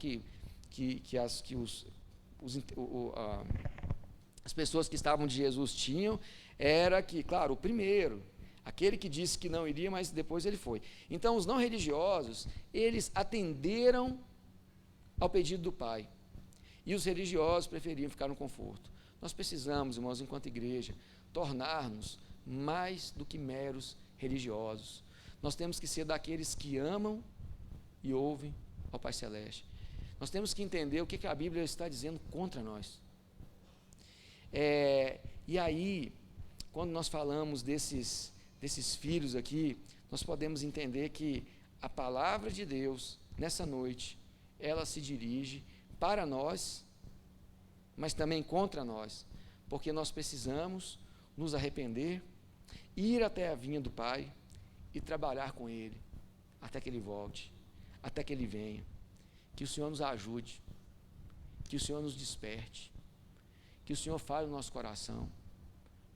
as pessoas que estavam de Jesus tinham era que, claro, o primeiro, aquele que disse que não iria, mas depois ele foi. Então, os não religiosos, eles atenderam ao pedido do Pai. E os religiosos preferiam ficar no conforto. Nós precisamos, irmãos, enquanto igreja, tornar-nos mais do que meros religiosos. Nós temos que ser daqueles que amam e ouvem ao Pai Celeste. Nós temos que entender o que a Bíblia está dizendo contra nós. E aí, quando nós falamos desses filhos aqui, nós podemos entender que a palavra de Deus, nessa noite, ela se dirige para nós, mas também contra nós, porque nós precisamos nos arrepender, ir até a vinha do Pai e trabalhar com Ele, até que Ele volte, até que Ele venha. Que o Senhor nos ajude, que o Senhor nos desperte, que o Senhor fale no nosso coração,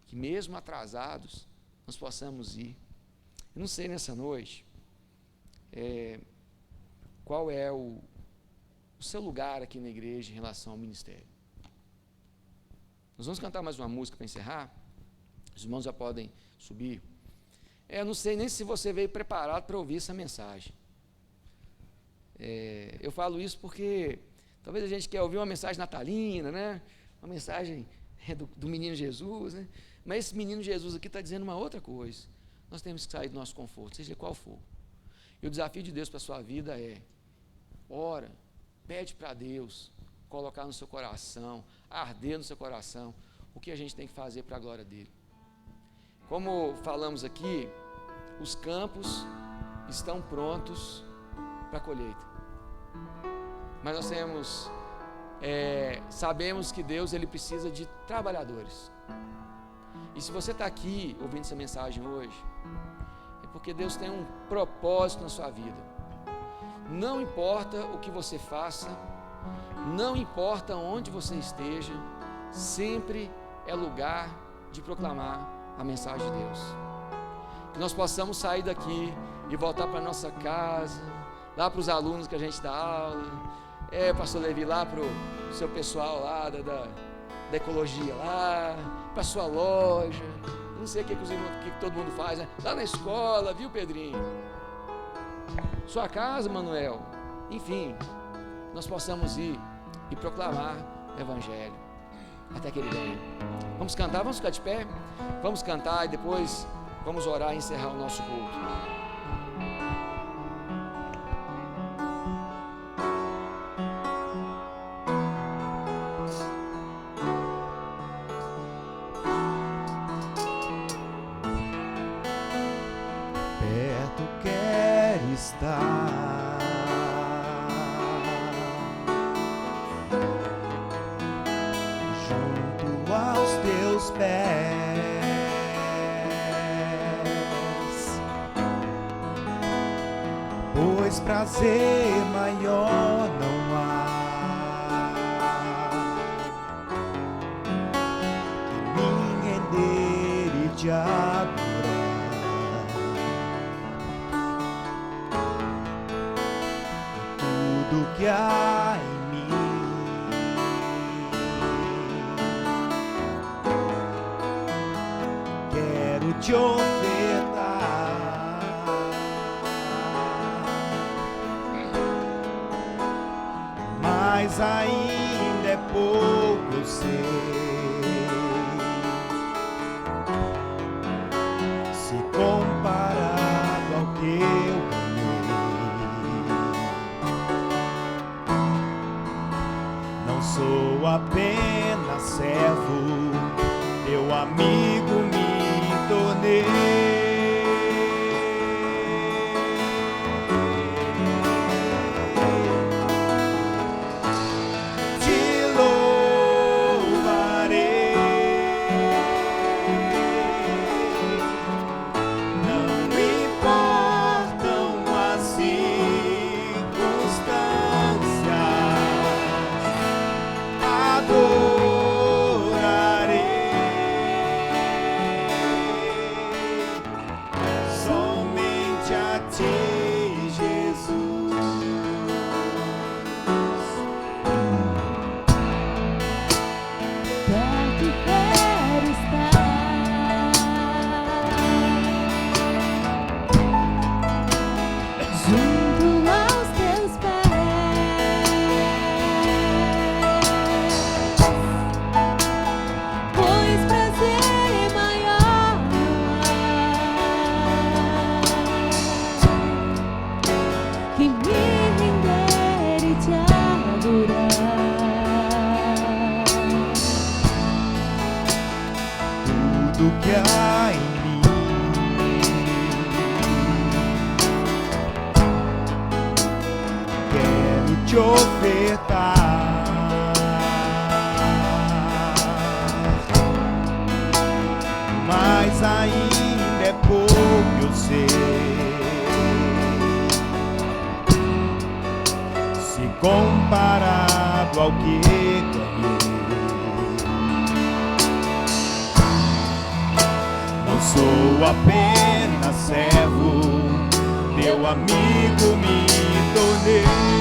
que mesmo atrasados, nós possamos ir. Eu não sei nessa noite, qual é o seu lugar aqui na igreja em relação ao ministério. Nós vamos cantar mais uma música para encerrar. Os irmãos já podem subir. Eu não sei nem se você veio preparado para ouvir essa mensagem. Eu falo isso porque talvez a gente quer ouvir uma mensagem natalina, né? Uma mensagem do menino Jesus, né? Mas esse menino Jesus aqui está dizendo uma outra coisa. Nós temos que sair do nosso conforto, seja qual for. E o desafio de Deus para a sua vida ora, pede para Deus colocar no seu coração, arder no seu coração, o que a gente tem que fazer para a glória dele. Como falamos aqui, os campos estão prontos para a colheita. Mas nós sabemos que Deus ele precisa de trabalhadores. E se você está aqui ouvindo essa mensagem hoje, é porque Deus tem um propósito na sua vida. Não importa o que você faça, não importa onde você esteja, sempre é lugar de proclamar a mensagem de Deus. Que nós possamos sair daqui e voltar para a nossa casa, lá para os alunos que a gente dá aula, pastor Levi, lá para o seu pessoal lá da ecologia lá, para a sua loja, não sei o que todo mundo faz, né? Lá na escola, viu, Pedrinho? Sua casa, Manuel, enfim, nós possamos ir e proclamar o Evangelho até que ele venha. Vamos cantar, vamos ficar de pé, vamos cantar e depois vamos orar e encerrar o nosso culto. Junto aos teus pés, pois prazer maior não há que me render e te adorar. Tudo que há em mim quero te ofertar. Mas ainda é pouco, eu sei. Se comparado ao que eu sou apenas servo, teu amigo me tornei. Te louvarei, não importam as circunstâncias. Adorarei, do que há em mim. Quero te ofertar mas ainda é pouco, eu sei. Se comparado ao que ganhei, não sou apenas servo, teu amigo me tornei.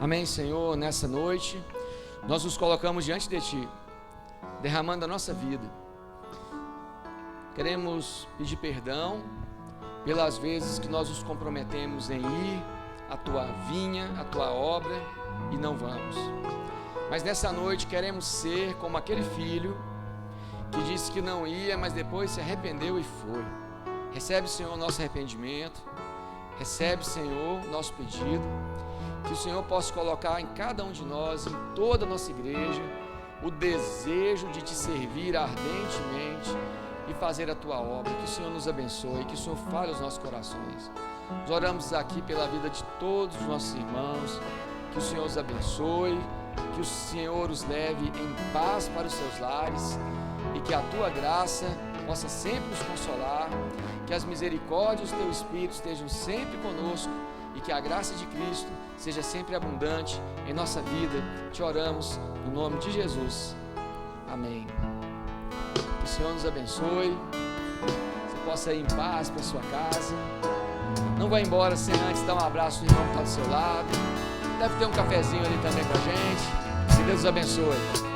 Amém, Senhor. Nessa noite nós nos colocamos diante de Ti, derramando a nossa vida. Queremos pedir perdão pelas vezes que nós nos comprometemos em ir à Tua vinha, à Tua obra e não vamos. Mas nessa noite queremos ser como aquele filho que disse que não ia, mas depois se arrependeu e foi. Recebe, Senhor, o nosso arrependimento. Recebe, Senhor, o nosso pedido. Que o Senhor possa colocar em cada um de nós, em toda a nossa igreja, o desejo de Te servir ardentemente e fazer a Tua obra. Que o Senhor nos abençoe, que o Senhor fale aos nossos corações. Nós oramos aqui pela vida de todos os nossos irmãos. Que o Senhor os abençoe, que o Senhor os leve em paz para os seus lares e que a Tua graça possa sempre nos consolar, que as misericórdias do Teu Espírito estejam sempre conosco e que a graça de Cristo seja sempre abundante em nossa vida. Te oramos no nome de Jesus. Amém. Que o Senhor nos abençoe. Você possa ir em paz para a sua casa. Não vá embora sem antes dar um abraço no irmão que está do seu lado. Deve ter um cafezinho ali também com a gente. Que Deus os abençoe.